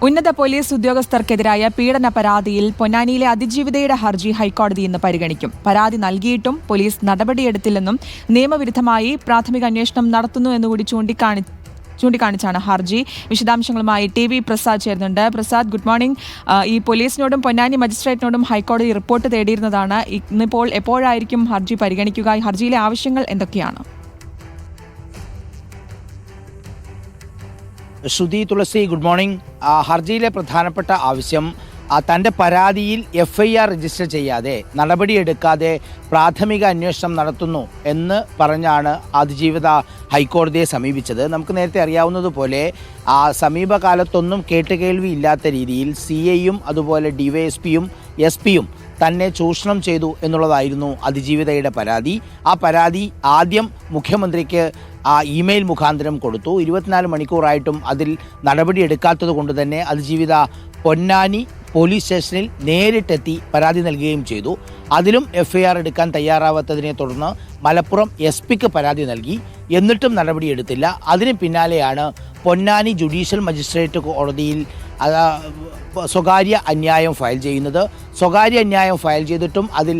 ഉന്നത പോലീസ് ഉദ്യോഗസ്ഥർക്കെതിരായ പീഡന പരാതിയിൽ പൊന്നാനിയിലെ അതിജീവിതയുടെ ഹർജി ഹൈക്കോടതി ഇന്ന് പരിഗണിക്കും. പരാതി നൽകിയിട്ടും പോലീസ് നടപടിയെടുത്തില്ലെന്നും നിയമവിരുദ്ധമായി പ്രാഥമിക അന്വേഷണം നടത്തുന്നു എന്നുകൂടി ചൂണ്ടിക്കാണിച്ചാണ് ഹർജി. വിശദാംശങ്ങളുമായി TV പ്രസാദ് ചേരുന്നുണ്ട്. Prasad, good morning. ഈ പോലീസിനോടും പൊന്നാനി മജിസ്ട്രേറ്റിനോടും ഹൈക്കോടതി റിപ്പോർട്ട് തേടിയിരുന്നതാണ്. ഇന്നിപ്പോൾ എപ്പോഴായിരിക്കും ഹർജി പരിഗണിക്കുക? ഹർജിയിലെ ആവശ്യങ്ങൾ എന്തൊക്കെയാണ്? ശ്രുതി, തുളസി, ഗുഡ് മോർണിംഗ്. ഹർജിയിലെ പ്രധാനപ്പെട്ട ആവശ്യം തൻ്റെ പരാതിയിൽ FIR രജിസ്റ്റർ ചെയ്യാതെ നടപടിയെടുക്കാതെ പ്രാഥമിക അന്വേഷണം നടത്തുന്നു എന്ന് പറഞ്ഞാണ് അതിജീവിത ഹൈക്കോടതിയെ സമീപിച്ചത്. നമുക്ക് നേരത്തെ അറിയാവുന്നതുപോലെ സമീപകാലത്തൊന്നും കേട്ടുകേൾവി ഇല്ലാത്ത രീതിയിൽ CIയും അതുപോലെ DYSPയും SP-യും തന്നെ ചൂഷണം ചെയ്തു എന്നുള്ളതായിരുന്നു അതിജീവിതയുടെ പരാതി. ആ പരാതി ആദ്യം മുഖ്യമന്ത്രിക്ക് ഇമെയിൽ മുഖാന്തരം കൊടുത്തു. 24 മണിക്കൂറായിട്ടും അതിൽ നടപടിയെടുക്കാത്തത് കൊണ്ട് തന്നെ അതിജീവിത പൊന്നാനി പോലീസ് സ്റ്റേഷനിൽ നേരിട്ടെത്തി പരാതി നൽകുകയും ചെയ്തു. അതിലും FIR എടുക്കാൻ തയ്യാറാവാത്തതിനെ തുടർന്ന് മലപ്പുറം SP-ക്ക് പരാതി നൽകി. എന്നിട്ടും നടപടിയെടുത്തില്ല. അതിന് പിന്നാലെയാണ് പൊന്നാനി ജുഡീഷ്യൽ മജിസ്ട്രേറ്റ് കോടതിയിൽ സ്വകാര്യ അന്യായം ഫയൽ ചെയ്യുന്നത്. സ്വകാര്യ അന്യായം ഫയൽ ചെയ്തിട്ടും അതിൽ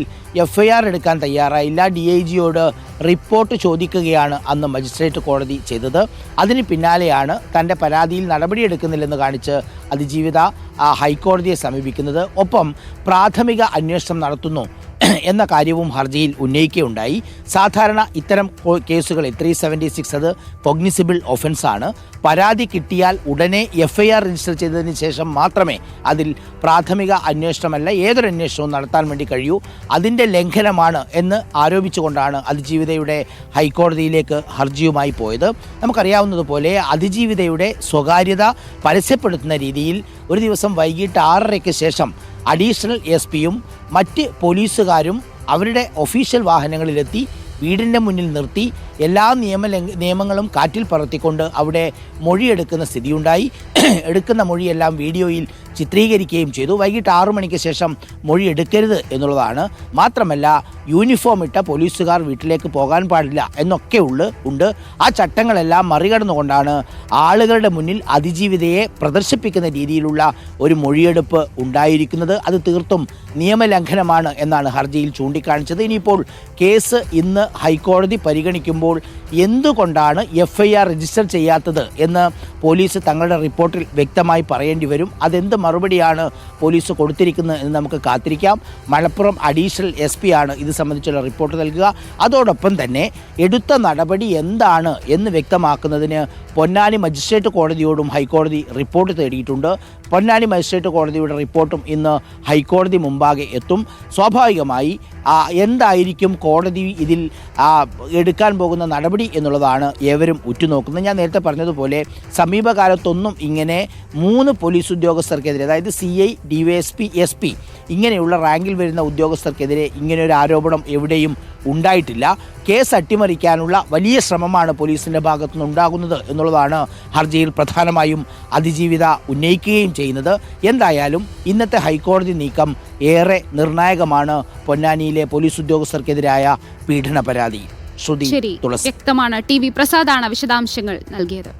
FIR എടുക്കാൻ തയ്യാറായില്ല. DIGയോട് റിപ്പോർട്ട് ചോദിക്കുകയാണ് അന്ന് മജിസ്ട്രേറ്റ് കോടതി ചെയ്തത്. അതിന് പിന്നാലെയാണ് തൻ്റെ പരാതിയിൽ നടപടിയെടുക്കുന്നില്ലെന്ന് കാണിച്ച് അതിജീവിത ഹൈക്കോടതിയെ സമീപിക്കുന്നത്. ഒപ്പം പ്രാഥമിക അന്വേഷണം നടത്തുന്നു എന്ന കാര്യവും ഹർജിയിൽ ഉന്നയിക്കുകയുണ്ടായി. സാധാരണ ഇത്തരം കേസുകളിൽ 376 അത് കോഗ്നിസിബിൾ ഒഫൻസാണ്. പരാതി കിട്ടിയാൽ ഉടനെ FIR രജിസ്റ്റർ ചെയ്തതിന് ശേഷം മാത്രമേ അതിൽ പ്രാഥമിക അന്വേഷണമല്ല ഏതൊരു അന്വേഷണവും നടത്താൻ വേണ്ടി കഴിയൂ. അതിൻ്റെ ലംഘനമാണ് എന്ന് ആരോപിച്ചുകൊണ്ടാണ് അതിജീവിതയുടെ ഹൈക്കോടതിയിലേക്ക് ഹർജിയുമായി പോയത്. നമുക്കറിയാവുന്നതുപോലെ അതിജീവിതയുടെ സ്വകാര്യത പരസ്യപ്പെടുത്തുന്ന രീതിയിൽ ഒരു ദിവസം വൈകിട്ട് 6:30-ക്ക് ശേഷം അഡീഷണൽ SP-യും മറ്റ് പോലീസുകാരും അവരുടെ ഒഫീഷ്യൽ വാഹനങ്ങളിലെത്തി വീടിൻ്റെ മുന്നിൽ നിർത്തി എല്ലാ നിയമങ്ങളും കാറ്റിൽ പറത്തിക്കൊണ്ട് അവിടെ മൊഴിയെടുക്കുന്ന സ്ഥിതിയുണ്ടായി. എടുക്കുന്ന മൊഴിയെല്ലാം വീഡിയോയിൽ ചിത്രീകരിക്കുകയും ചെയ്തു. വൈകിട്ട് 6 മണിക്ക് ശേഷം മൊഴി എടുക്കരുത് എന്നുള്ളതാണ്. മാത്രമല്ല യൂണിഫോം ഇട്ട പോലീസുകാർ വീട്ടിലേക്ക് പോകാൻ പാടില്ല എന്നൊക്കെ ഉണ്ട്. ആ ചട്ടങ്ങളെല്ലാം മറികടന്നുകൊണ്ടാണ് ആളുകളുടെ മുന്നിൽ അതിജീവിതയെ പ്രദർശിപ്പിക്കുന്ന രീതിയിലുള്ള ഒരു മൊഴിയെടുപ്പ് ഉണ്ടായിരിക്കുന്നത്. അത് തീർത്തും നിയമലംഘനമാണ് എന്നാണ് ഹർജിയിൽ ചൂണ്ടിക്കാണിച്ചത്. ഇനിയിപ്പോൾ കേസ് ഇന്ന് ഹൈക്കോടതി പരിഗണിക്കുമ്പോൾ എന്തുകൊണ്ടാണ് FIR രജിസ്റ്റർ ചെയ്യാത്തത് എന്ന് പോലീസ് തങ്ങളുടെ റിപ്പോർട്ടിൽ വ്യക്തമായി പറയേണ്ടി വരും. അതെന്ത് മറുപടിയാണ് പോലീസ് കൊടുത്തിരിക്കുന്നത് എന്ന് നമുക്ക് കാത്തിരിക്കാം. മലപ്പുറം അഡീഷണൽ SP ആണ് ഇത് സംബന്ധിച്ചുള്ള റിപ്പോർട്ട് നൽകുക. അതോടൊപ്പം തന്നെ എടുത്ത നടപടി എന്താണ് എന്ന് വ്യക്തമാക്കുന്നതിന് പൊന്നാനി മജിസ്ട്രേറ്റ് കോടതിയോടും ഹൈക്കോടതി റിപ്പോർട്ട് തേടിയിട്ടുണ്ട്. പൊന്നാനി മജിസ്ട്രേറ്റ് കോടതിയുടെ റിപ്പോർട്ടും ഇന്ന് ഹൈക്കോടതി മുമ്പാകെ എത്തും. സ്വാഭാവികമായി എന്തായിരിക്കും കോടതി ഇതിൽ എടുക്കാൻ പോകുന്ന നടപടി എന്നുള്ളതാണ് ഏവരും ഉറ്റുനോക്കുന്നത്. ഞാൻ നേരത്തെ പറഞ്ഞതുപോലെ സമീപകാലത്തൊന്നും ഇങ്ങനെ 3 പോലീസ് ഉദ്യോഗസ്ഥർക്കെതിരെ, അതായത് CI, DYSP, SP ഇങ്ങനെയുള്ള റാങ്കിൽ വരുന്ന ഉദ്യോഗസ്ഥർക്കെതിരെ ഇങ്ങനെ ഒരു ആരോപണം എവിടെയും ഉണ്ടായിട്ടില്ല. കേസ് അട്ടിമറിക്കാനുള്ള വലിയ ശ്രമമാണ് പോലീസിൻ്റെ ഭാഗത്തുനിന്ന് ഉണ്ടാകുന്നത് എന്നുള്ളതാണ് ഹർജിയിൽ പ്രധാനമായും അതിജീവിത ഉന്നയിക്കുകയും ചെയ്യുന്നത്. എന്തായാലും ഇന്നത്തെ ഹൈക്കോടതി നീക്കം ഏറെ നിർണായകമാണ് പൊന്നാനിയിലെ പോലീസ് ഉദ്യോഗസ്ഥർക്കെതിരായ പീഡന പരാതി. ശ്രുതി, തുളസി. വ്യക്തമാണ്. TV പ്രസാദാണ് വിശദാംശങ്ങൾ നൽകിയത്.